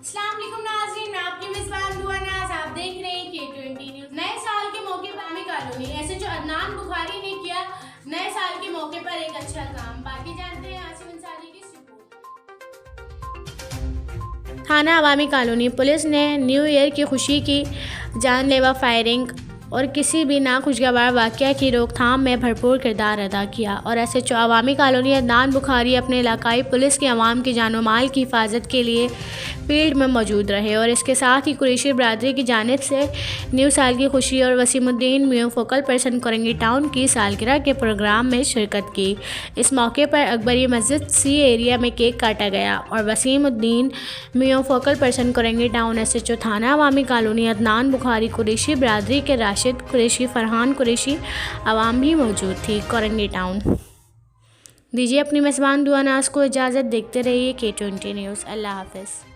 अस्सलाम वालेकुम नाज़रीन, मैं आपकी मेज़बान दुआ नाज। आप देख रहे हैं K20 न्यूज़। नए साल के मौके पर आवामी कॉलोनी SHO अदनान बुखारी ने किया नए साल के मौके पर एक अच्छा काम। बाकी जानते हैं आसिफ अंसारी की रिपोर्ट। थाना अवामी कॉलोनी पुलिस ने न्यू ईयर की खुशी की जानलेवा फायरिंग और किसी भी नाखुशगवार वाक़या की रोकथाम में भरपूर किरदार अदा किया और SHO अवामी कॉलोनी अदनान बुखारी अपने इलाकाई पुलिस की आवाम की जान माल की हिफाजत के लिए फील्ड में मौजूद रहे और इसके साथ ही कुरैशी बरादरी की जानिब से न्यू साल की खुशी और वसीमुद्दीन मियां फोकल पर्सन कोरंगी टाउन की सालगिरह के प्रोग्राम में शिरकत की। इस मौके पर अकबरी मस्जिद C एरिया में केक काटा गया और वसीमुद्दीन मियां focal person Korangi town SHO थाना अवामी कॉलोनी अदनान बुखारी कुरैशी बरादरी के राशिद कुरैशी फरहान कुरैशी आवाम भी मौजूद थी। कोरंगी टाउन दीजिए अपनी मेज़बान दुआ नाज को इजाज़त। देखते रहिए K20 न्यूज़। अल्लाह हाफ़िज़।